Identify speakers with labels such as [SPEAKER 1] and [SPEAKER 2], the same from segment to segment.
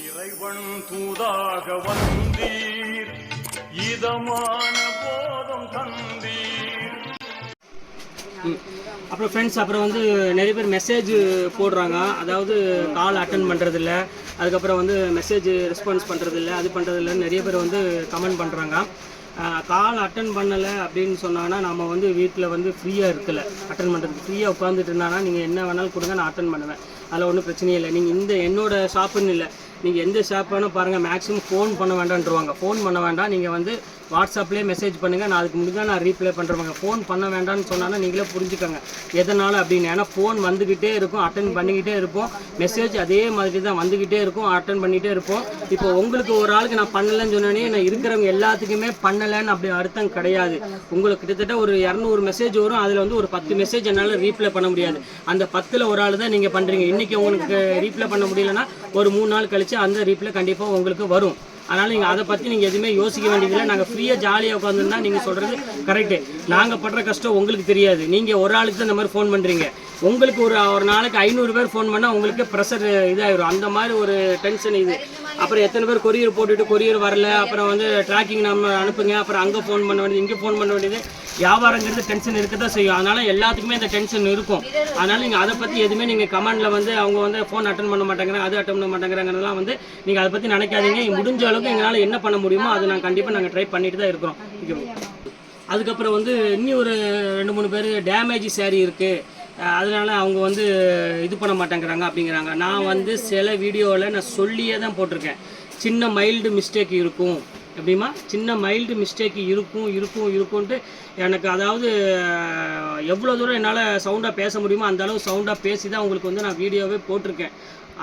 [SPEAKER 1] இறைவன் தூதாக வந்தீர், இதமான போதம் தந்தீர்.
[SPEAKER 2] அப்புறம் ஃப்ரெண்ட்ஸ், அப்புறம் வந்து நிறைய பேர் மெசேஜ் போடுறாங்க. அதாவது கால் அட்டன் பண்ணுறதில்ல, அதுக்கப்புறம் வந்து மெசேஜ் ரெஸ்பான்ஸ் பண்ணுறதில்ல, அது பண்ணுறதில்லன்னு நிறைய பேர் வந்து கமெண்ட் பண்ணுறாங்க. கால் அட்டன் பண்ணலை அப்படின்னு சொன்னாங்கன்னா நம்ம வந்து வீட்டில் வந்து ஃப்ரீயாக இருக்கலை, அட்டன் பண்ணுறதுக்கு ஃப்ரீயாக உட்காந்துட்டு இருந்தாங்கன்னா நீங்கள் என்ன வேணாலும் கொடுங்க, நான் அட்டன் பண்ணுவேன். அதில் ஒன்றும் பிரச்சனையே இல்லை. நீங்கள் இந்த என்னோடய ஷாப்புன்னு இல்லை, நீங்கள் எந்த ஷாப் வேணால் பாருங்கள், மேக்ஸிமம் ஃபோன் பண்ண வேண்டான்ருவாங்க. ஃபோன் பண்ண வேண்டாம், நீங்கள் வந்து வாட்ஸ்அப்லேயே மெசேஜ் பண்ணுங்கள், நான் அதுக்கு முடிஞ்சால் நான் ரீப்ளை பண்ணுறவங்க. ஃபோன் பண்ண வேண்டாம்னு சொன்னாலும் நீங்களே புரிஞ்சுக்கோங்க எதனால் அப்படின்னு. ஏன்னா ஃபோன் வந்துக்கிட்டே இருக்கும், அட்டன் பண்ணிக்கிட்டே இருப்போம், மெசேஜ் அதே மாதிரி தான் வந்துக்கிட்டே இருக்கும், அட்டன் பண்ணிகிட்டே இருப்போம். இப்போ உங்களுக்கு ஒரு ஆளுக்கு நான் பண்ணலைன்னு சொன்னோன்னே நான் இருக்கிறவங்க எல்லாத்துக்குமே பண்ணலைன்னு அப்படி அர்த்தம் கிடையாது. உங்களுக்கு கிட்டத்தட்ட ஒரு 200 மெசேஜ் வரும், அதில் வந்து ஒரு 10 மெசேஜ் என்னால் ரீப்ளை பண்ண முடியாது. அந்த 10ல் ஒரு ஆள் தான் நீங்கள் பண்ணுறீங்க. இன்றைக்கி உங்களுக்கு ரீப்ளை பண்ண முடியலன்னா ஒரு 3 நாள் கழித்து அந்த ரீப்ளை கண்டிப்பாக உங்களுக்கு வரும். அதனால் நீங்கள் அதை பற்றி நீங்கள் எதுவுமே யோசிக்க வேண்டியதில்லை. நாங்கள் ஃப்ரீயாக ஜாலியாக உட்காந்துருந்தா நீங்கள் சொல்கிறது கரெக்டு. நாங்கள் படுற கஷ்டம் உங்களுக்கு தெரியாது. நீங்கள் ஒரு ஆளுக்கு தான் இந்த மாதிரி ஃபோன் பண்ணுறீங்க. உங்களுக்கு ஒரு நாளைக்கு 500 பேர் ஃபோன் பண்ணால் உங்களுக்கு ப்ரெஷர் இதாகிடும். அந்த மாதிரி ஒரு டென்ஷன் இது. அப்புறம் எத்தனை பேர் கொரியர் போட்டுட்டு கொரியர் வரல, அப்புறம் வந்து ட்ராக்கிங் நம்ம அனுப்புங்க, அப்புறம் அங்கே ஃபோன் பண்ண வேண்டியது, இங்கே ஃபோன் பண்ண வேண்டியது. வியாபாரங்கிறது டென்ஷன் இருக்க தான் செய்யும். அதனால் எல்லாத்துக்குமே இந்த டென்ஷன் இருக்கும். அதனால் நீங்கள் அதை பற்றி எதுவுமே நீங்கள் கமெண்டில் வந்து அவங்க வந்து ஃபோன் அட்டன் பண்ண மாட்டேங்கிறாங்க, அது அட்டன் பண்ண மாட்டேங்கிறாங்கிறதெல்லாம் வந்து நீங்கள் அதை பற்றி நினைக்காதீங்க. முடிஞ்ச அளவுக்கு எங்களால் என்ன பண்ண முடியுமோ அதை நாங்கள் கண்டிப்பாக ட்ரை பண்ணிட்டு தான் இருக்கிறோம். அதுக்கப்புறம் வந்து இன்னும் ஒரு 2-3 பேர் டேமேஜ் சேரீ இருக்குது, அதனால் அவங்க வந்து இது பண்ண மாட்டேங்கிறாங்க அப்படிங்கிறாங்க. நான் வந்து சில வீடியோவில் நான் சொல்லியே தான் போட்டிருக்கேன், சின்ன மைல்டு மிஸ்டேக் இருக்கும் எப்படிமா, சின்ன மைல்டு மிஸ்டேக் இருக்கும்ன்ட்டு எனக்கு. அதாவது எவ்வளோ தூரம் என்னால் சவுண்டாக பேச முடியுமோ அந்த அளவு சவுண்டாக பேசி தான் உங்களுக்கு வந்து நான் வீடியோவே போட்டிருக்கேன்.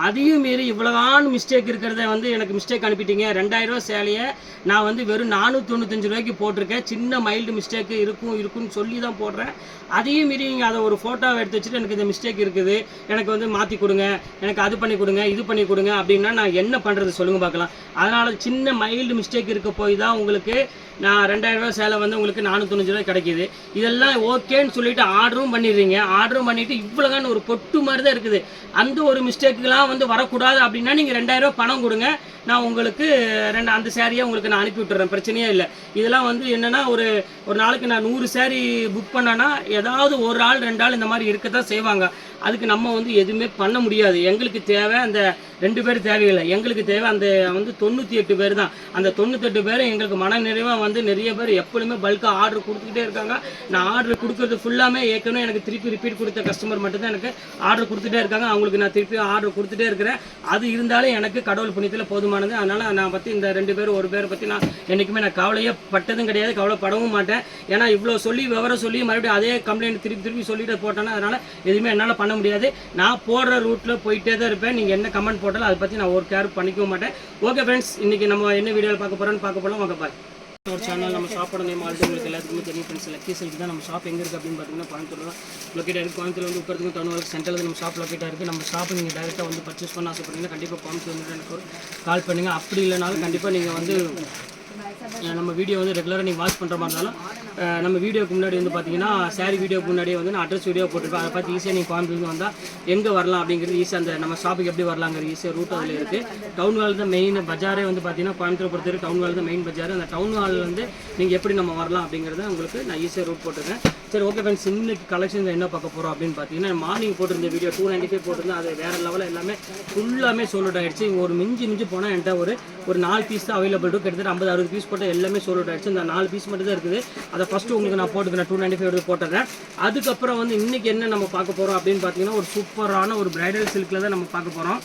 [SPEAKER 2] அதையும் மீறி இவ்வளோதான் மிஸ்டேக் இருக்கிறத வந்து எனக்கு மிஸ்டேக் அனுப்பிட்டீங்க. 2000 ரூபா சேலையை நான் வந்து வெறும் 495 ரூபாய்க்கு போட்டிருக்கேன். சின்ன மைல்டு மிஸ்டேக் இருக்குன்னு சொல்லி தான் போடுறேன். அதையும் மீறி நீங்கள் அதை ஒரு ஃபோட்டோவை எடுத்து வச்சுட்டு எனக்கு இந்த மிஸ்டேக் இருக்குது, எனக்கு வந்து மாற்றி கொடுங்க, எனக்கு அது பண்ணி கொடுங்க, இது பண்ணி கொடுங்க அப்படின்னா நான் என்ன பண்ணுறது சொல்லுங்கள் பார்க்கலாம். அதனால் சின்ன மைல்டு மிஸ்டேக் இருக்க போய் தான் உங்களுக்கு நான் 2000 ரூபா சேலை வந்து உங்களுக்கு 495 ரூபாய் கிடைக்கிது. இதெல்லாம் ஓகேன்னு சொல்லிட்டு ஆர்டரும் பண்ணிடுறீங்க. ஆர்டரும் பண்ணிவிட்டு இவ்வளோதான் ஒரு பொட்டு மாதிரி தான் இருக்குது. அந்த ஒரு மிஸ்டேக்குலாம் வந்து வரக்கூடாது அப்படின்னா நீங்கள் 2000 ரூபா பணம் கொடுங்க, நான் உங்களுக்கு அந்த சேரீயை உங்களுக்கு நான் அனுப்பி விட்டுறேன், பிரச்சனையே இல்லை. இதெல்லாம் வந்து என்னென்னா ஒரு நாளைக்கு நான் 100 சேரீ புக் பண்ணேன்னா ஏதாவது ஒரு ஆள் 2 ஆள் இந்த மாதிரி இருக்க தான் செய்வாங்க. அதுக்கு நம்ம வந்து எதுவுமே பண்ண முடியாது. எங்களுக்கு தேவை அந்த 2 பேர் தேவையில்லை, எங்களுக்கு தேவை அந்த வந்து 98 பேர் தான். அந்த 98 பேரும் எங்களுக்கு மன நிறைவாக வந்து நிறைய பேர் எப்பொழுதுமே பல்காக ஆர்டர் கொடுத்துக்கிட்டே இருக்காங்க. நான் ஆர்டர் கொடுக்குறது ஃபுல்லாமே ஏற்கனவே எனக்கு திருப்பி ரிப்பீட் கொடுத்த கஸ்டமர் மட்டும்தான் எனக்கு ஆர்டர் கொடுத்துட்டே இருக்காங்க. அவங்களுக்கு நான் திருப்பி ஆர்டர் கொடுத்துட்டே இருக்கிறேன். அது இருந்தாலும் எனக்கு கடவுள் புண்ணியத்தில் போதுமானது. அதனால் நான் பற்றி இந்த 2 பேர் ஒரு பேரை பற்றி நான் என்றைக்குமே நான் கவலையே பட்டதும் கிடையாது, கவலைப்படவும் மாட்டேன். ஏன்னா இவ்வளோ சொல்லி விவரம் சொல்லி மறுபடியும் அதே கம்ப்ளைண்ட் திருப்பி சொல்லிட்டு போட்டேன்னா அதனால் எதுவுமே என்னால் பண்ண முடியாது. நான் போடுற ரூட்டில் போயிட்டே தான் இருப்பேன். நீங்கள் என்ன கமெண்ட் போட்டாலும் அதை பற்றி நான் ஒரு கேர் பண்ணிக்கவும் மாட்டேன். ஓகே ஃப்ரெண்ட்ஸ், இன்றைக்கி நம்ம என்ன வீடியோவில் பார்க்க போகிறோம் வாங்க பாரு. ஒரு சேனல் நம்ம ஷாப்போட நேம் ஆல்ரெடி உங்களுக்கு எல்லாத்துக்குமே தெரியும் ஃப்ரெண்ட்ஸ். லக்கி சில்க் தான் நம்ம ஷாப் எங்கே இருக்குது அப்படின்னு பார்த்தீங்கன்னா கோயம்புத்தூர் தான் லொக்கேட் இருக்குது. கோயம்புத்தூர் வந்து உட்கிறதுக்கு டவுன் சென்டரில் நம்ம ஷாப் லொக்கேட்டாக இருக்குது. நம்ம ஷாப்பை நீங்கள் டேரெக்டாக வந்து பர்ச்சேஸ் பண்ண ஆசைப்படுறீங்கன்னா கண்டிப்பாக கோயம்புத்தூர் வந்து எனக்கு ஒரு கால் பண்ணுங்கள். அப்படி இல்லைனாலும் கண்டிப்பாக நீங்கள் வந்து நம்ம வீடியோ வந்து ரெகுலராக நீங்கள் வாட்ச் பண்ணுற மாதிரி இருந்தாலும் நம்ம வீடியோக்கு முன்னாடி வந்து பார்த்தீங்கன்னா சாரி வீடியோக்கு முன்னாடியே வந்து நான் அட்ரஸ் வீடியோ போட்டிருப்பேன். அதை பார்த்து ஈஸியாக நீங்கள் கோயம்புத்தூர் வந்தால் எங்கே வரலாம் அப்படிங்கிறது ஈஸியாக அந்த நம்ம ஷாப்புக்கு எப்படி வரலாங்கிற ஈஸியாக ரூட் அதில் இருக்குது. டவுன் ஹால் தான் மெயின் பஜாரே வந்து பார்த்தீங்கன்னா கோயம்புத்தூர் பொறுத்தவரை டவுன் ஹால் தான் மெயின் பஜார். அந்த டவுன் ஹாலில் வந்து நீங்கள் எப்படி நம்ம வரலாம் அப்படிங்கிறத உங்களுக்கு நான் ஈஸியாக ரூட் போட்டிருக்கேன். சரி ஓகே ஃப்ரெண்ட்ஸ், இன்னைக்கு கலெக்ஷன் என்ன பார்க்க போகிறோம் அப்படின்னு பார்த்தீங்கன்னா மார்னிங் போட்டிருந்த வீடியோ 295 போட்டிருந்தேன். அது வேறு லெவலில் எல்லாமே ஃபுல்லாமே சோல்ட் அவுட் ஆகிடுச்சு. ஒரு மிஞ்சி போனால் என்கிட்ட ஒரு 4 பீஸ் தான் அவைலபிள் இருக்குது. கிட்டத்தட்ட 50-60 பீஸ் போட்டால் எல்லாமே சோல்ட் அவுட் ஆகிடுச்சு. இந்த 4 பீஸ் மட்டும் தான் இருக்குது. அதை ஃபஸ்ட்டு உங்களுக்கு நான் போட்டுக்கிறேன் 295 போட்டுறேன். அதுக்கப்புறம் வந்து இன்றைக்கி என்ன நம்ம பார்க்க போகிறோம் அப்படின்னு பார்த்தீங்கன்னா ஒரு சூப்பரான ஒரு பிரைடல் சில்கில் தான் நம்ம பார்க்க போகிறோம்.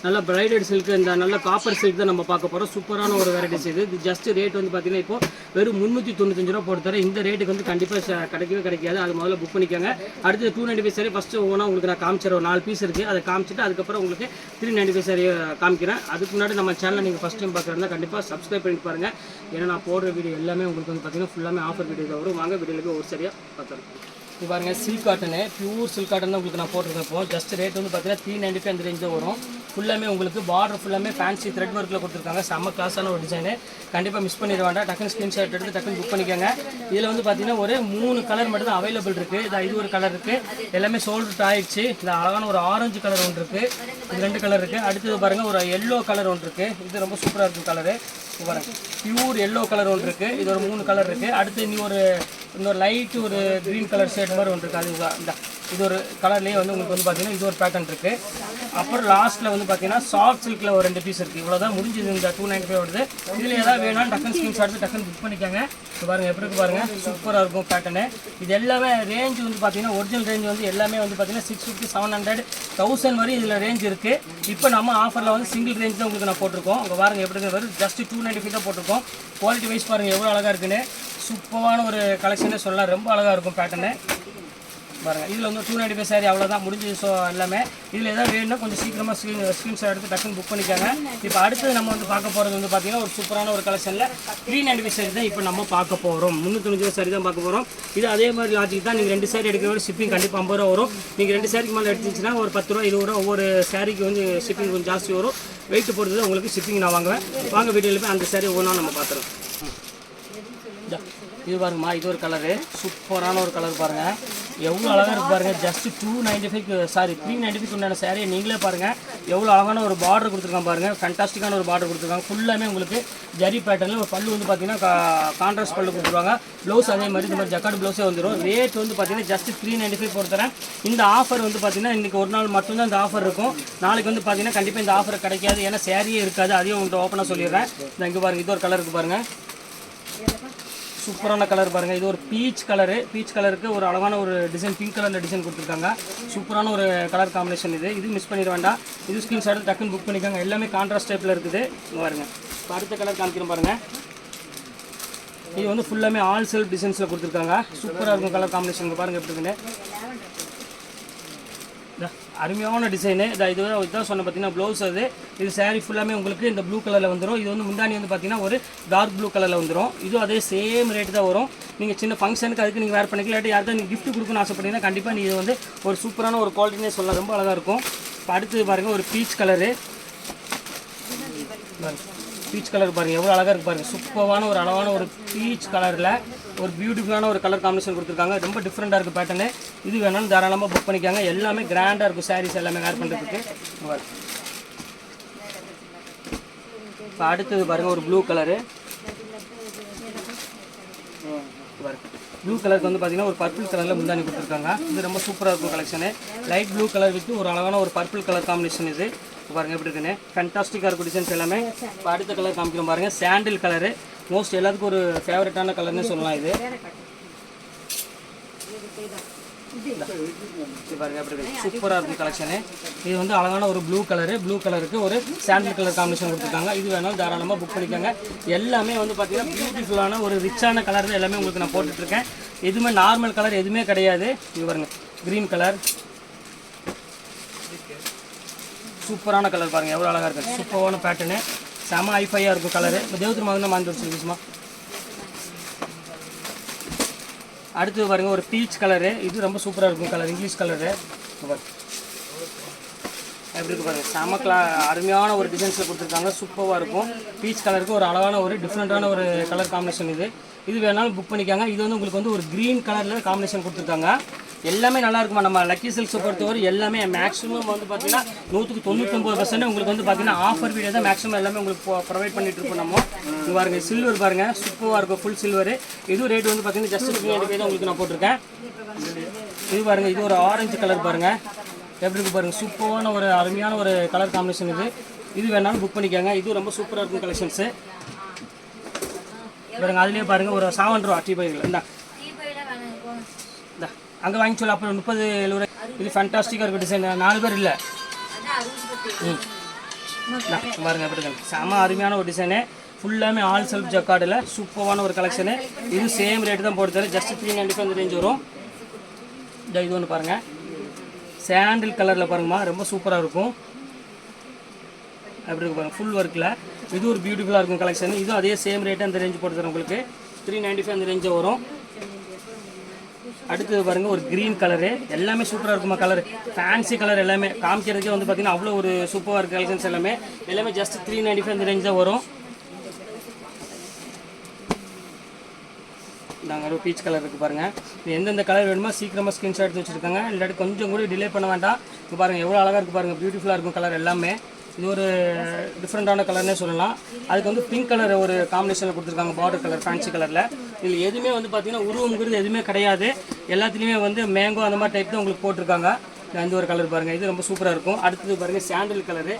[SPEAKER 2] நல்லா பிரைடட் சில்க், இந்த நல்ல காப்பர் சில்க் தான் நம்ம பார்க்க போகிறோம். சூப்பரான ஒரு வெரைட்டிஸ் இது. ஜஸ்ட் ரேட் வந்து பார்த்தீங்கன்னா இப்போ வெறும் 395 ரூபா போட்டு தரேன். இந்த ரேட்டுக்கு வந்து கண்டிப்பாக கிடைக்காது. அது முதல்ல புக் பண்ணிக்கோங்க. அடுத்து 295 சரி ஃபஸ்ட்டு ஒவ்வொன்றா உங்களுக்கு நான் காமிச்சிடறேன். 4 பீஸ் இருக்குது, அதை காமிச்சிட்டு அதுக்கப்புறம் உங்களுக்கு 395 சரி காமிக்கிறேன். அதுக்கு முன்னாடி நம்ம சேனலை நீங்கள் ஃபஸ்ட் டைம் பார்க்குறதா கண்டிப்பாக சப்ஸ்கிரைப் பண்ணி பாருங்கள். ஏன்னா நான் போடுற வீடியோ எல்லாமே உங்களுக்கு வந்து பார்த்தீங்கன்னா ஃபுல்லாமே ஆஃபர் வீடியோ தான் வரும். வாங்க வீடியோக்கு ஒரு சரியாக பார்த்துருக்கோம். இது பாருங்க silk cotton, pure silk cotton தான் உங்களுக்கு நான் போட்டிருக்கேன். இப்போ ஜஸ்ட் ரேட் வந்து பார்த்தீங்கன்னா 395 அந்த ரேஞ்சில் வரும். ஃபுல்லாமே உங்களுக்கு பார்டர் ஃபுல்லாமே ஃபேன்சி த்ரெட் ஒர்க்கில் கொடுத்துருக்காங்க. செம்ம கிளாஸான ஒரு டிசைனு, கண்டிப்பாக மிஸ் பண்ணிட வேண்டாம். டக்குன்னு ஸ்க்ரீன்ஷாட் எடுத்து டக்குன்னு புக் பண்ணிக்கோங்க. இதில் வந்து பார்த்தீங்கன்னா ஒரு 3 கலர் மட்டும் தான் அவைலபிள் இருக்குது. இது ஒரு கலர் இருக்குது, எல்லாமே சோல்ட் ஆயிடுச்சு. இது அழகான ஒரு ஆரஞ்சு கலர் ஒன்று இருக்குது, இது 2 கலர் இருக்குது. அடுத்தது பாருங்கள் ஒரு எல்லோ கலர் ஒன்று இருக்குது, இது ரொம்ப சூப்பராக இருக்கும் கலரு. இது பாருங்கள் பியூர் எல்லோ கலர் ஒன்று இருக்குது, இது ஒரு 3 கலர் இருக்குது. அடுத்து இன்னொரு லைட்டு ஒரு க்ரீன் கலர் ஷேட் மாதிரி ஒன்று இருக்குது. அது இது ஒரு கலர்லேயே வந்து உங்களுக்கு வந்து பார்த்தீங்கன்னா இது ஒரு பேட்டர்ன் இருக்குது. அப்புறம் லாஸ்ட்டில் வந்து பார்த்தீங்கன்னா சாஃப்ட் சில்கில் ஒரு 2 பீஸ் இருக்குது. இவ்வளோ தான் முடிஞ்சது இந்த 295 வருது. இதில் ஏதாவது வேணாலும் டக்குன்னு ஸ்க்ரீன்ஷாட் எடுத்து டக்குன்னு புக் பண்ணிக்கோங்க. இது பாருங்கள் எப்படி இருக்கு பாருங்கள், சூப்பராக இருக்கும் பேட்டர்னு. இது எல்லாமே ரேஞ்ச் வந்து பார்த்தீங்கன்னா ஒரிஜினல் ரேஞ்ச் வந்து எல்லாமே வந்து பார்த்தீங்கன்னா 650, 700, 1000 வரை இதில் ரேஞ்ச் இருக்குது. இப்போ நம்ம ஆஃபரில் வந்து சிங்கிள் ரேஞ்ச் தான் உங்களுக்கு நான் போட்டிருக்கோம். உங்கள் பாருங்கள் எப்படி வருது, ஜஸ்ட் 295 தான் போட்டிருக்கோம். குவாலிட்டி வைஸ் பாருங்கள் எவ்வளோ அழகாக இருக்குன்னு. சூப்பரான ஒரு கலெக்ஷனே சொல்லலாம், ரொம்ப அழகாக இருக்கும் பேட்டர்னு பாருங்கள். இதில் வந்து 295 சாரி அவ்வளோதான் முடிஞ்சது. ஸோ எல்லாமே இதில் எதாவது வேணும்னா கொஞ்சம் சீக்கிரமாக ஸ்க்ரீன்ஷாட் எடுத்து டக்குன்னு புக் பண்ணிக்காங்க. இப்போ அடுத்தது நம்ம வந்து பார்க்க போகிறது வந்து பார்த்தீங்கன்னா ஒரு சூப்பரான ஒரு கலெக்ஷனில் 395 சாரி தான் இப்போ நம்ம பார்க்க போகிறோம். 395 சாரி தான் பார்க்க போகிறோம். இது அதே மாதிரி லாஜிக் தான். நீங்கள் 2 சாரி எடுக்கிற ஷிப்பிங் கண்டிப்பாக 50 ரூபா வரும். நீங்கள் 2 சாரிக்கு மேலே எடுத்துச்சுன்னா ஒரு 10 ரூபா 20 ரூபா ஒவ்வொரு சாரிக்கு வந்து ஷிப்பிங் கொஞ்சம் ஜாஸ்தி வரும். வெயிட் பொறுத்து தான் உங்களுக்கு ஷிப்பிங் நான் வாங்குவேன். வாங்க வீடியோவில் போய் அந்த சாரி ஒவ்வொன்றா நம்ம பார்த்துருவோம். இது பாருங்கம்மா, இது ஒரு கலரு, சூப்பரான ஒரு கலர் பாருங்கள், எவ்வளோ அழகாக இருக்குது பாருங்கள். ஜஸ்ட் 395 உண்டான சாரியை நீங்களே பாருங்கள் எவ்வளோ அழகான ஒரு பார்டர் கொடுத்துருக்காங்க பாருங்கள். ஃபேண்டாஸ்டிக்கான ஒரு பார்டர் கொடுத்துருக்காங்க. ஃபுல்லாமே உங்களுக்கு ஜரி பேட்டர்னில் ஒரு பல்லு வந்து பார்த்தீங்கன்னா கான்ட்ராஸ்ட் பல்லு கொடுத்துருவாங்க. ப்ளவுஸ் அதே மாதிரி இந்த மாதிரி ஜக்கார்டு ப்ளவுஸே வந்துடும். ரேட் வந்து பார்த்தீங்கன்னா ஜஸ்ட் 395 பொறுத்தரேன். இந்த ஆஃபர் வந்து பார்த்தீங்கன்னா இன்றைக்கி ஒரு நாள் மட்டும்தான் இந்த ஆஃபர் இருக்கும். நாளைக்கு வந்து பார்த்தீங்கன்னா கண்டிப்பாக இந்த ஆஃபர் கிடைக்காது, ஏன்னா சாரியே இருக்காது. அதையும் உங்கள்கிட்ட ஓப்பனாக சொல்லிடுறேன். இங்கே பாருங்கள், இது ஒரு கலர் இருக்குது பாருங்கள், சூப்பரான கலர் பாருங்கள். இது ஒரு பீச் கலரு, பீச் கலருக்கு ஒரு அழகான ஒரு டிசைன், பிங்க் கலரில் டிசைன் கொடுத்துருக்காங்க. சூப்பரான ஒரு கலர் காம்பினேஷன். இது மிஸ் பண்ணிட வேண்டாம். இது ஸ்க்ரீன்ஷாட் டக்குன்னு புக் பண்ணிக்கோங்க. எல்லாமே கான்ட்ராஸ்ட் டைப்பில் இருக்குது. இங்கே பாருங்கள், இப்போ அடுத்த கலர் காமிக்கிறோம் பாருங்கள். இது வந்து ஃபுல்லாமே ஆல் செல்ஃப் டிசைன்ஸில் கொடுத்துருக்காங்க. சூப்பராக இருக்கும் கலர் காம்பினேஷன். பாருங்கள் எப்படி இருக்குன்னு, அருமையான டிசைனு. இதுதான் சொன்ன பார்த்தீங்கன்னா ப்ளவுஸ். இது சாரீ ஃபுல்லாமே உங்களுக்கு இந்த ப்ளூ கலரில் வந்துடும். இது வந்து முந்தானி வந்து பார்த்தீங்கன்னா ஒரு டார்க் ப்ளூ கலரில் வந்துடும். இதுவும் அதே சேம் ரேட்டு தான் வரும். நீங்கள் சின்ன ஃபங்க்ஷனுக்கு அதுக்கு நீங்கள் வேர் பண்ணிக்கலாம். இல்லாட்டி யாருக்கும் நீங்கள் கிஃப்ட் கொடுக்கணும்னு ஆசைப்பட்டீங்கன்னா கண்டிப்பாக நீங்கள் இது வந்து ஒரு சூப்பரான ஒரு குவாலிட்டினே சொல்லலாம், ரொம்ப அழகாக இருக்கும். இப்போ அடுத்து பாருங்கள் ஒரு பீச் கலரு, பீச் கலர் பாருங்கள் எவ்வளோ அழகாக இருக்குது பாருங்கள். சூப்பரான ஒரு அழகான ஒரு பீச் கலரில் ஒரு பியூட்டிஃபுல்லான ஒரு கலர் காம்பினேஷன் கொடுத்துருக்காங்க. ரொம்ப டிஃப்ரெண்ட்டாக இருக்குது பேட்டர்னு. இது வேணாலும் தாராளமாக புக் பண்ணிக்காங்க. எல்லாமே கிராண்டாக இருக்கும் சாரீஸ் எல்லாமே வேர் பண்ணுறதுக்கு. இப்போ அடுத்தது பாருங்கள் ஒரு ப்ளூ கலரு, ப்ளூ கலருக்கு வந்து பார்த்தீங்கன்னா ஒரு பர்பிள் கலரில் முந்தானி கொடுத்துருக்காங்க. இது ரொம்ப சூப்பராக இருக்கும் collection. Light blue colour with ஒரு அழகான ஒரு பர்பிள் கலர் காம்பினேஷன். இது பாருங்கள் எப்படி இருக்குன்னு, ஃபேண்டாஸ்டிக்காக இருக்கும் டிசைன்ஸ் எல்லாமே. இப்போ அடுத்த கலர் காமிக்கிறோம் பாருங்கள், சாண்டில் கலரு. மோஸ்ட் எல்லாத்துக்கும் ஒரு ஃபேவரட்டான கலர்னு சொல்லலாம். இது பாருங்கள் எப்படி இருக்கு, சூப்பராக இருக்கும் கலெக்ஷனு. இது வந்து அழகான ஒரு ப்ளூ கலரு, ப்ளூ கலருக்கு ஒரு சாண்டில் கலர் காம்பினேஷன் கொடுத்துருக்காங்க. இது வேணாலும் தாராளமாக புக் பண்ணிக்கோங்க. எல்லாமே வந்து பார்த்தீங்கன்னா பியூட்டிஃபுல்லான ஒரு ரிச்சான கலர் தான் எல்லாமே உங்களுக்கு நான் போட்டுட்ருக்கேன். எதுவுமே நார்மல் கலர் எதுவுமே கிடையாது. இது பாருங்கள் க்ரீன் கலர், சூப்பரான கலர் பாருங்கள் எவ்வளோ அழகாக இருக்குது. சூப்பரான பேட்டர்னு, செம ஐஃபையாக இருக்கும் கலரு. இப்போ தேவத்திர மாதிரி மாந்து வச்சுருக்குமா. அடுத்தது பாருங்கள் ஒரு பீச் கலரு, இது ரொம்ப சூப்பராக இருக்கும் கலர், இங்கிலீஷ் கலரு. எப்படி இருக்கு பாருங்கள், செம அருமையான ஒரு டிசைன்ஸில் கொடுத்துருக்காங்க. சூப்பராக இருக்கும். பீச் கலருக்கு ஒரு அழகான ஒரு டிஃப்ரெண்ட்டான ஒரு கலர் காம்பினேஷன். இது வேணாலும் புக் பண்ணிக்காங்க. இது வந்து உங்களுக்கு வந்து ஒரு க்ரீன் கலரில் காம்பினேஷன் கொடுத்துருக்காங்க. எல்லாமே நல்லா இருக்குமா. நம்ம லக்கி சில்க்ஸை பொறுத்தவரை எல்லாமே மேக்ஸிமம் வந்து பார்த்தீங்கன்னா 99% உங்களுக்கு வந்து பார்த்தீங்கன்னா ஆஃபர் வீடியோ தான் மேக்ஸிமம் எல்லாமே உங்களுக்கு ப்ரொவைட் பண்ணிட்டு இருக்கோம். நம்ம இங்கே பாருங்கள் சில்வர் பாருங்கள், சூப்பராக இருக்கும் ஃபுல் சில்வர். இதுவும் ரேட் வந்து பார்த்தீங்கன்னா ஜஸ்ட் 395 தான் உங்களுக்கு நான் போட்டிருக்கேன். இது பாருங்கள், இது ஒரு ஆரஞ்சு கலர் பாருங்கள் எப்படி இருக்குது பாருங்கள். சூப்பரான ஒரு அருமையான ஒரு கலர் காம்பினேஷன். இது வேணாலும் புக் பண்ணிக்கோங்க. இது ரொம்ப சூப்பராக இருக்கும் கலெக்ஷன்ஸு பாருங்கள். அதுலேயே பாருங்கள் ஒரு 7 ரூபா டீ பைகள் இந்தா அங்கே வாங்கி சொல்ல. அப்புறம் 30-70 ரூபாய். இது ஃபேண்டாஸ்டிக்காக இருக்கும் டிசைன். 4 பேர் இல்லை பாருங்கள் எப்படி இருக்கு, செம அருமையான ஒரு டிசைனு. ஃபுல்லாமே ஆல் செல்ஃப் ஜக்கார்டில் சூப்பரான ஒரு கலெக்ஷனு. இது சேம் ரேட்டு தான் போட்டு தரேன், ஜஸ்ட் 395 ரேஞ்ச் வரும். இது ஒன்று பாருங்கள், சாண்டில் கலரில் பாருங்கம்மா, ரொம்ப சூப்பராக இருக்கும். அப்படி இருக்கு பாருங்கள், ஃபுல் ஒர்க்கில். இது ஒரு பியூட்டிஃபுல்லாக இருக்கும் கலெக்ஷன். இதுவும் அதே சேம் ரேட்டு அந்த ரேஞ்சு போட்டு தரேன் உங்களுக்கு. 395 அந்த ரேஞ்சு வரும். அடுத்தது பாருங்கள் ஒரு க்ரீன் கலரு, எல்லாமே சூப்பராக இருக்குமா கலர், ஃபேன்சி கலர் எல்லாமே காமிக்கிறதுக்கே வந்து பார்த்தீங்கன்னா அவ்வளோ ஒரு சூப்பராக இருக்குது கலெக்ஷன்ஸ் எல்லாமே ஜஸ்ட் 395 இந்த ரேஞ்ச் தான் வரும். நாங்கள் ஒரு பீச் கலர் இருக்குது பாருங்கள். எந்தெந்த கலர் வேணுமோ சீக்கிரமாக ஸ்க்ரீன்ஷாட் எடுத்து வச்சுருக்காங்க, இல்லாட்டி கொஞ்சம் கூட டிலே பண்ண வேண்டாம். இப்போ பாருங்கள் எவ்வளோ அழகாக இருக்குது பாருங்கள், பியூட்டிஃபுல்லாக இருக்கும் கலர் எல்லாமே. இது ஒரு டிஃப்ரெண்ட்டான கலர்னே சொல்லலாம். அதுக்கு வந்து பிங்க் கலர் ஒரு காம்பினேஷனில் கொடுத்துருக்காங்க, பார்டர் கலர் ஃபேன்சி கலரில். இதில் எதுவுமே வந்து பார்த்திங்கன்னா உருவங்கிறது எதுவுமே கிடையாது, எல்லாத்துலேயுமே வந்து மேங்கோ அந்த மாதிரி டைப் தான் உங்களுக்கு போட்டிருக்காங்க. இந்த ஒரு கலர் பாருங்கள், இது ரொம்ப சூப்பராக இருக்கும். அடுத்தது பாருங்கள் சாண்டில் கலரு,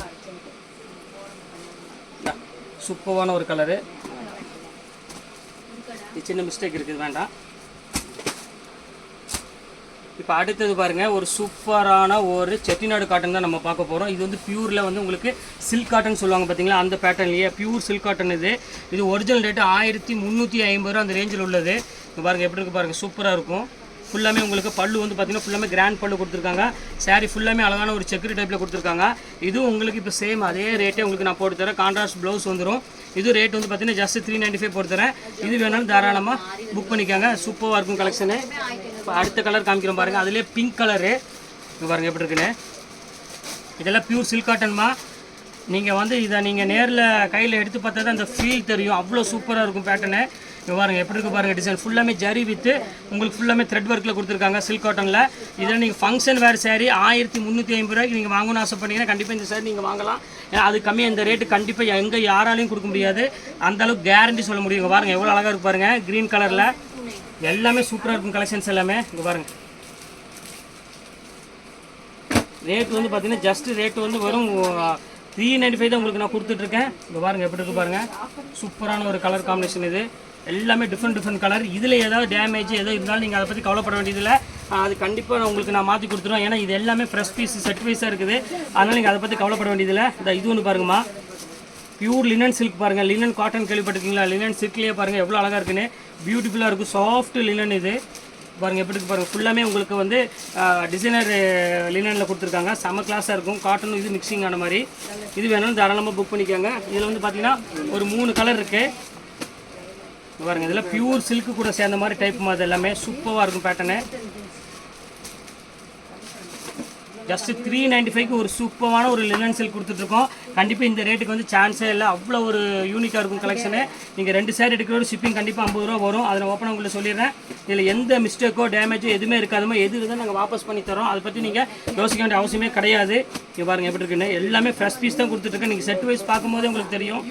[SPEAKER 2] சூப்பரான ஒரு கலரு. சின்ன மிஸ்டேக் இருக்குது, வேண்டாம். இப்போ அடுத்தது பாருங்கள் ஒரு சூப்பரான ஒரு செட்டிநாடு காட்டன் தான் நம்ம பார்க்க போகிறோம். இது வந்து பியூரில் வந்து உங்களுக்கு சில்க் காட்டன் சொல்லுவாங்க பார்த்தீங்களா, அந்த பேட்டர்ன்லேயே பியூர் சில்க் காட்டன். இது ஒரிஜினல் ரேட்டு 1350 ரூபா அந்த ரேஞ்சில் உள்ளது. இப்போ பாருங்கள் எப்படி இருக்குது பாருங்கள், சூப்பராக இருக்கும். ஃபுல்லாமே உங்களுக்கு பல்லு வந்து பார்த்திங்கன்னா ஃபுல்லாமே கிராண்ட் பல்லு கொடுத்துருக்காங்க. சாரீ ஃபுல்லாமே அழகான ஒரு செக்குரி டைப்பில் கொடுத்துருக்காங்க. இதுவும் உங்களுக்கு இப்போ சேம் அதே ரேட்டே உங்களுக்கு நான் போட்டு தரேன். கான்ட்ராஸ்ட் ப்ளவுஸ் வந்துடும். இது ரேட் வந்து பார்த்தீங்கன்னா ஜஸ்ட் 395 போட்டு தரேன். இது வேணாலும் தாராளமாக புக் பண்ணிக்கோங்க, சூப்பராக இருக்கும் கலெக்ஷனு. இப்போ அடுத்த கலர் காமிக்கிறோம் பாருங்கள், அதிலே பிங்க் கலரு. இங்கே பாருங்கள் எப்படி இருக்குன்னு. இதெல்லாம் பியூர் சில்க் காட்டன்மா. நீங்கள் வந்து இதை நீங்கள் நேரில் கையில் எடுத்து பார்த்தா தான் அந்த ஃபீல் தெரியும், அவ்வளோ சூப்பராக இருக்கும் பேட்டர்னு. இங்கே பாருங்கள் எப்படி இருக்குது பாருங்கள், டிசைன் ஃபுல்லாமே ஜரி வித்து உங்களுக்கு ஃபுல்லாமே த்ரெட் ஒர்க்கில் கொடுத்துருக்காங்க சில்க் காட்டனில். இதில் நீங்கள் ஃபங்க்ஷன் வேறு சாரீ 1350 ரூபாய்க்கு நீங்கள் வாங்கணும்னு ஆசைப்பட்டீங்கன்னா கண்டிப்பாக இந்த சாரீ நீங்கள் வாங்கலாம். ஏன்னா அது கம்மியாக இந்த ரேட்டு கண்டிப்பாக எங்கே யாராலையும் கொடுக்க முடியாது, அந்தளவுக்கு கேரண்டி சொல்ல முடியும். இங்கே பாருங்கள் எவ்வளோ அழகாக இருக்குது பாருங்கள், க்ரீன் கலரில் எல்லாமே சூப்பராக இருக்கும் கலெக்ஷன்ஸ் எல்லாமே. இங்கே பாருங்கள் ரேட் வந்து பார்த்தீங்கன்னா ஜஸ்ட் ரேட்டு வந்து வரும் 395 தான் உங்களுக்கு நான் கொடுத்துட்ருக்கேன். இங்கே பாருங்கள் எப்படி இருக்குது பாருங்கள், சூப்பரான ஒரு கலர் காம்பினேஷன். இது எல்லாமே டிஃப்ரெண்ட் கலர். இதில் ஏதாவது டேமேஜ் ஏதோ இருந்தாலும் நீங்கள் அதை பற்றி கவலைப்பட வேண்டியதில்லை, அது கண்டிப்பாக உங்களுக்கு நான் மாற்றி கொடுத்துருவேன். ஏன்னா இது எல்லாமே ஃப்ரெஷ் பீஸ் செட் வைஸாக இருக்குது, அதனால் நீங்கள் அதை பற்றி கவலைப்பட வேண்டியதில்லை. இது ஒன்று பாருங்கம்மா, பியூர் லினன் சில்க் பாருங்கள், லினன் காட்டன் கேள்விப்பட்டிருக்கீங்களா, லினன் சில்க்லேயே பாருங்கள் எவ்வளோ அழகாக இருக்குன்னு, பியூட்டிஃபுல்லாக இருக்கும், சாஃப்ட் லினன். இது பாருங்கள் எப்படி இருக்குது பாருங்கள், ஃபுல்லாமே உங்களுக்கு வந்து டிசைனர் லினனில் கொடுத்துருக்காங்க, செம்ம கிளாஸாக இருக்கும். காட்டனும் இது மிக்சிங் ஆன மாதிரி. இது வேணாலும் தாராளமாக புக் பண்ணிக்கோங்க. இதில் வந்து பார்த்தீங்கன்னா ஒரு 3 கலர் இருக்குது பாருங்க. இதெல்லாம் பியூர் சில்க்கு கூட சேர்ந்த மாதிரி டைப் மாதிரி எல்லாமே சூப்பராக இருக்கும் பேட்டர்னு. ஜஸ்ட் 395க்கு ஒரு சூப்பரான ஒரு லினன் சில்க் கொடுத்துட்ருக்கோம். கண்டிப்பாக இந்த ரேட்டுக்கு வந்து சான்ஸே இல்லை, அவ்வளோ ஒரு யூனிக்காக இருக்கும் கலெக்ஷனு. நீங்கள் 2 சாரி எடுக்கிறோட ஷிப்பிங் கண்டிப்பாக 50 ரூபா வரும். அதை ஓப்பனாக உங்களுக்கு சொல்லிடுறேன். இதில் எந்த மிஸ்டேக்கோ டேமேஜோ எதுவுமே இருக்காதுமோ, எது இருந்தால் நாங்கள் வாபஸ் பண்ணி தரோம். அதை பற்றி நீங்கள் யோசிக்க வேண்டிய அவசியமே கிடையாது. இங்கே பாருங்கள் எப்படி இருக்குன்னு, எல்லாமே ஃப்ரெஷ் பீஸ் தான் கொடுத்துட்ருக்கேன். நீங்கள் செட் வைஸ் பார்க்கும்போதே உங்களுக்கு தெரியும்.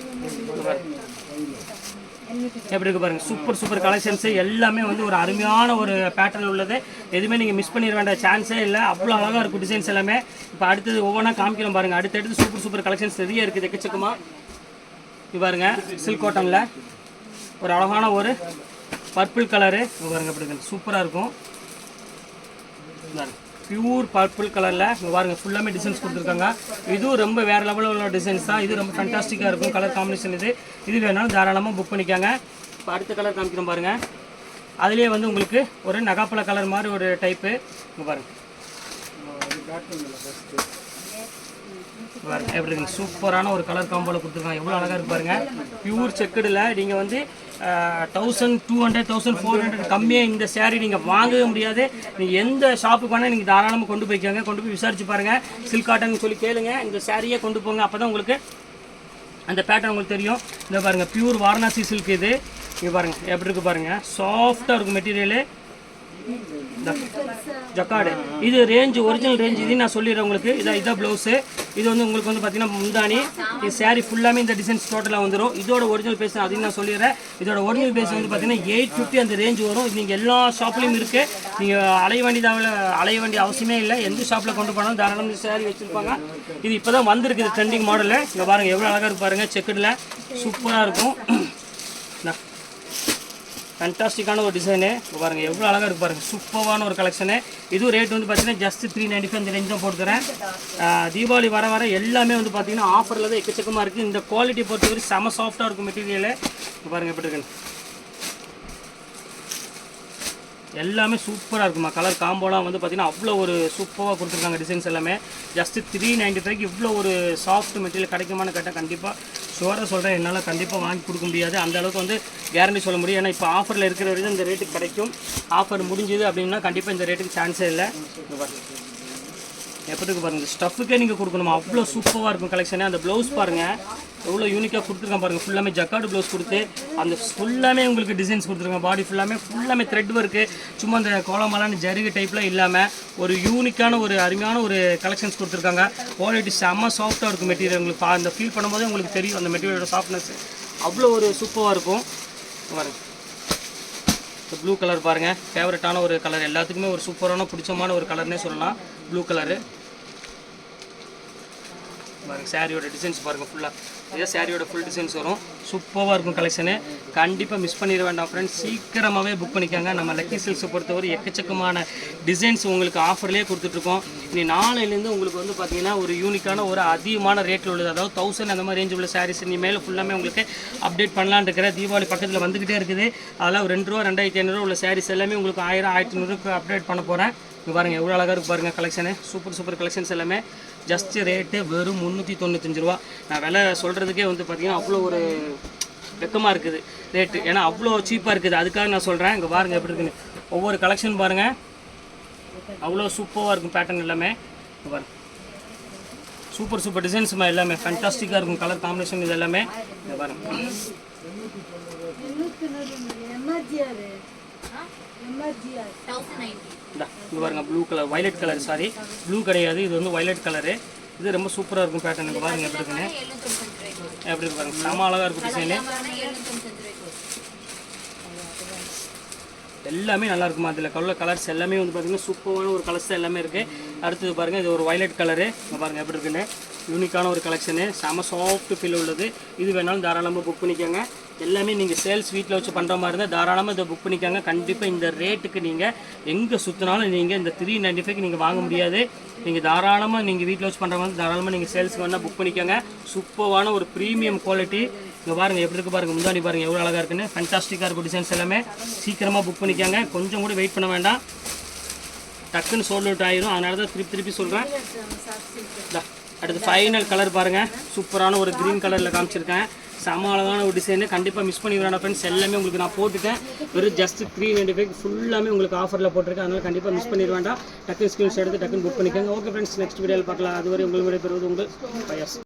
[SPEAKER 2] எப்படி இருக்குது பாருங்கள், சூப்பர் கலெக்ஷன்ஸ் எல்லாமே வந்து ஒரு அருமையான ஒரு பேட்டர்ன் உள்ளது. எதுவுமே நீங்கள் மிஸ் பண்ணிட வேண்டிய சான்ஸே இல்லை, அவ்வளோ அழகாக இருக்கும் டிசைன்ஸ் எல்லாமே. இப்போ அடுத்தது ஒவ்வொன்றா காமிக்கிறோம் பாருங்கள். அடுத்தடுத்து சூப்பர் கலெக்ஷன்ஸ் நிறைய இருக்குது எக்கச்சக்கமாக. இது பாருங்கள் சில்க் காட்டனில் ஒரு அழகான ஒரு பர்பிள் கலரு. இது பாருங்கள் எப்படி இருக்குது, சூப்பராக இருக்கும். பியூர் பர்பிள் கலரில் இங்கே பாருங்கள் ஃபுல்லாமே டிசைன்ஸ் கொடுத்துருக்காங்க. இதுவும் ரொம்ப வேறு லெவலில் உள்ள டிசைன்ஸ் தான். இது ரொம்ப ஃபேண்டாஸ்டிக்காக இருக்கும் கலர் காம்பினேஷன். இது வேணாலும் தாராளமாக புக் பண்ணிக்காங்க. இப்போ அடுத்த கலர் காமிக்கிறோம் பாருங்கள். அதுலேயே வந்து உங்களுக்கு ஒரு நகாப்பழ கலர் மாதிரி ஒரு டைப்பு. இங்கே பாருங்கள் எப்படி இருக்குங்க, சூப்பரான ஒரு கலர் காம்போவில் கொடுத்துருக்காங்க. எவ்வளோ அழகாக இருக்கு பாருங்கள். பியூர் செக்குடில் நீங்கள் வந்து 1200 1400 கம்மியாக இந்த சேரீ நீங்கள் வாங்கவே முடியாது. நீங்கள் எந்த ஷாப்புக்கு வேணால் நீங்கள் தாராளமாக கொண்டு போய்க்காங்க. கொண்டு போய் விசாரிச்சு பாருங்கள், சில்க் காட்டன் சொல்லி கேளுங்க, இந்த சேரீயே கொண்டு போங்க. அப்போ தான் உங்களுக்கு அந்த பேட்டர்ன் உங்களுக்கு தெரியும். இந்த பாருங்கள் பியூர் வாரணாசி சில்க். இது இங்கே பாருங்கள் எப்படி இருக்குது பாருங்கள், சாஃப்டாக இருக்கும் மெட்டீரியலு. ஜக்காடு இது ரேஞ்சு ஒரிஜினல் ரேஞ்ச். இது நான் சொல்லிடுறேன் உங்களுக்கு. இதான் ப்ளவுஸு. இது வந்து உங்களுக்கு வந்து பார்த்தீங்கன்னா முந்தானி. இது சாரீ ஃபுல்லாமே இந்த டிசைன்ஸ் டோட்டலாக வந்துடும். இதோட ஒரிஜினல் பேஸ் அதையும் நான் சொல்லிடுறேன். இதோட ஒரிஜினல் பேஸ் வந்து பார்த்தீங்கன்னா 850 அந்த ரேஞ்ச் வரும். இது நீங்கள் எல்லா ஷாப்லேயும் இருக்குது. நீங்கள் அலைய வேண்டிய அவசியமே இல்லை. எந்த ஷாப்பில் கொண்டு போனாலும் தாராளம் இந்த சாரீ வச்சுருப்பாங்க. இது இப்போ தான் வந்திருக்குது ட்ரெண்டிங் மாடலில். இங்கே பாருங்கள் எவ்வளோ அழகாக இருக்கு பாருங்கள், செக்குடில் சூப்பராக இருக்கும். ஃபேண்டாஸ்டிக்கான ஒரு டிசைனு. இப்போ பாருங்கள் எவ்வளோ அழகாக இருக்குது பாருங்கள், சூப்பரான ஒரு கலெக்ஷனு. இதுவும் ரேட் வந்து பார்த்தீங்கன்னா ஜஸ்ட் 395 இந்த ரேஞ்ச் தான் போட்டுக்கிறேன். தீபாவளி வர எல்லாமே வந்து பார்த்தீங்கன்னா ஆஃபரில் தான் எக்கச்சக்கமாக இருக்குது. இந்த குவாலிட்டி பொறுத்தவரை செம சாஃப்டாக இருக்கும் மெட்டீரியலு. இப்போ பாருங்கள் எப்படி இருக்குன்னு, எல்லாமே சூப்பராக இருக்குமா. கலர் காம்போலாம் வந்து பார்த்தீங்கன்னா அவ்வளோ ஒரு சூப்பராக கொடுத்துருக்காங்க. டிசைன்ஸ் எல்லாமே ஜஸ்ட் 395 இவ்வளோ ஒரு சாஃப்ட் மெட்டீரியல் கிடைக்குமான்னு கேட்டால் கண்டிப்பாக ஷுவராக சொல்கிறேன், என்னால் கண்டிப்பாக வாங்கி கொடுக்க முடியாது. அந்த அளவுக்கு வந்து கேரண்டி சொல்ல முடியும். ஏன்னா இப்போ ஆஃபரில் இருக்கிற வரைக்கும் இந்த ரேட்டுக்கு கிடைக்கும். ஆஃபர் முடிஞ்சுது அப்படின்னா கண்டிப்பாக இந்த ரேட்டுக்கு சான்ஸே இல்லை. எப்போதுக்கு பாருங்கள், ஸ்டஃபுக்கே நீங்கள் கொடுக்கணுமா, அவ்வளோ சூப்பராக இருக்கும் கலெக்ஷனு. அந்த ப்ளவுஸ் பாருங்கள் எவ்வளோ யூனிக்காக கொடுத்துருக்கான் பாருங்கள். ஃபுல்லாமே ஜக்கார்டு ப்ளவுஸ் கொடுத்து அந்த ஃபுல்லாமே உங்களுக்கு டிசைன்ஸ் கொடுத்துருக்காங்க. பாடி ஃபுல்லாமே த்ரெட் ஒர்க்கு, சும்மா அந்த கோலமாலான ஜருகு டைப்லாம் இல்லாமல் ஒரு யூனிக்கான ஒரு அருமையான ஒரு கலெக்ஷன்ஸ் கொடுத்துருக்காங்க. குவாலிட்டி செம்ம சாஃப்டாக இருக்கும் மெட்டீரியல். உங்களுக்கு அந்த ஃபீல் பண்ணும்போது உங்களுக்கு தெரியும் அந்த மெட்டீரியலோட சாஃப்ட்னஸ் அவ்வளோ ஒரு சூப்பராக இருக்கும். பாருங்கள் இந்த ப்ளூ கலர் பாருங்கள், ஃபேவரட்டான ஒரு கலர், எல்லாத்துக்குமே ஒரு சூப்பரான பிடிச்சமான ஒரு கலர்னே சொல்லலாம் ப்ளூ கலரு. பாருங்கள் சாரியோட டிசைன்ஸ் பாருங்கள், ஃபுல்லாக இதே சாரியோட ஃபுல் டிசைன்ஸ் வரும். சூப்பராக இருக்கும் கலெக்ஷனு. கண்டிப்பாக மிஸ் பண்ணிட வேண்டாம் ஃப்ரெண்ட்ஸ், சீக்கிரமாகவே புக் பண்ணிக்காங்க. நம்ம லக்கி சில்க்ஸை பொறுத்தவரை எக்கச்சக்கமான டிசைன்ஸ் உங்களுக்கு ஆஃபர்லேயே கொடுத்துட்ருக்கோம். இனி நாளையிலேருந்து உங்களுக்கு வந்து பார்த்தீங்கன்னா ஒரு யூனிக்கான ஒரு அதிகமான ரேட்டில் உள்ளது, அதாவது 1000 அந்த மாதிரி ரேஞ்ச் உள்ள சாரீஸ் இனிமேல் ஃபுல்லாமே உங்களுக்கு அப்டேட் பண்ணலான்னு இருக்கிற. தீபாவளி பக்கத்தில் வந்துக்கிட்டே இருக்குது. அதெல்லாம் ஒரு 2 ரூபா 2500 உள்ள சாரீஸ் எல்லாமே உங்களுக்கு 1000 1500 அப்டேட் பண்ண போகிறேன். இங்கே பாருங்கள் எவ்வளோ அழகாக இருக்குது பாருங்கள் கலெக்ஷனு. சூப்பர் கலெக்ஷன்ஸ் எல்லாமே. ஜஸ்ட் ரேட்டு வெறும் 395 ரூபா. நான் விலை சொல்கிறதுக்கே வந்து பார்த்திங்கன்னா அவ்வளோ ஒரு வெக்கமாக இருக்குது ரேட்டு, ஏன்னா அவ்வளோ சீப்பாக இருக்குது. அதுக்காக நான் சொல்கிறேன். இங்கே பாருங்கள் எப்படி இருக்குன்னு. ஒவ்வொரு கலெக்ஷன் பாருங்கள் அவ்வளோ சூப்பராக இருக்கும். பேட்டர்ன் எல்லாமே இங்கே பாருங்கள் சூப்பர் டிசைன்ஸுமா எல்லாமே ஃபேண்டாஸ்டிக்காக இருக்கும். கலர் காம்பினேஷன் இது எல்லாமே இங்கே பாருங்கள். இங்கே பாருங்கள் blue colour, violet colour, sorry blue கிடையாது, இது வந்து வைலட் கலரு. இது ரொம்ப சூப்பராக இருக்கும் பேட்டர்ன். இங்கே பாருங்கள் எப்படி இருக்குன்னு, எப்படி பாருங்கள் செம்ம அழகாக இருக்கும் டிசைனு. எல்லாமே நல்லா இருக்குமா. அதில் கலர்ஸ் எல்லாமே வந்து பார்த்திங்கன்னா சூப்பரான ஒரு கலர்ஸ் தான் எல்லாமே இருக்குது. அடுத்தது பாருங்கள் இது ஒரு வைலட் கலரு. இங்கே பாருங்கள் எப்படி இருக்குன்னு, யூனிக்கான ஒரு கலெக்ஷனு, செம்ம சாஃப்ட் ஃபீல் உள்ளது. இது வேணாலும் தாராளமாக புக் பண்ணிக்கோங்க. எல்லாமே நீங்கள் சேல்ஸ் வீட்டில் வச்சு பண்ணுற மாதிரி இருந்தால் தாராளமாக இதை புக் பண்ணிக்கோங்க. கண்டிப்பாக இந்த ரேட்டுக்கு நீங்கள் எங்கே சுற்றினாலும் நீங்கள் இந்த 395 நீங்கள் வாங்க முடியாது. நீங்கள் தாராளமாக நீங்கள் வீட்டில் வச்சு பண்ணுற மாதிரி தாராளமாக நீங்கள் சேல்ஸுக்கு வேணால் புக் பண்ணிக்கோங்க. சூப்பரான ஒரு ப்ரீமியம் குவாலிட்டி. இங்கே பாருங்கள் எப்படி இருக்குது பாருங்கள், முந்தாணி பாருங்கள் எவ்வளோ அழகாக இருக்குன்னு, ஃபேண்டாஸ்டிக்காக இருக்கும் டிசைன்ஸ் எல்லாமே. சீக்கிரமாக புக் பண்ணிக்கோங்க, கொஞ்சம் கூட வெயிட் பண்ண வேண்டாம், டக்குன்னு சோல்ட் அவுட் ஆயிரும். அதனால தான் திருப்பி சொல்கிறேன். அடுத்து ஃபைனல் கலர் பாருங்கள், சூப்பரான ஒரு க்ரீன் கலரில் காமிச்சிருக்கேன். செம அழகான ஒரு டிசைனு. கண்டிப்பாக மிஸ் பண்ணி வேண்டாம் ஃப்ரெண்ட்ஸ். எல்லாமே உங்களுக்கு நான் போட்டுட்டேன். வெறும் ஜஸ்ட் 395 ஃபுல்லாமே உங்களுக்கு ஆஃபரில் போட்டிருக்கேன். அதனால் கண்டிப்பாக மிஸ் பண்ணிட வேண்டாம். டக்குன்னு ஸ்க்ரீன்ஷாட் எடுத்து டக்குன்னு புக் பண்ணிக்கோங்க. ஓகே ஃப்ரெண்ட்ஸ், நெக்ஸ்ட் வீடியோவில் பார்க்கலாம். அதுவரை உங்கள் விடைபெறுவது உங்கள் பயஸ்.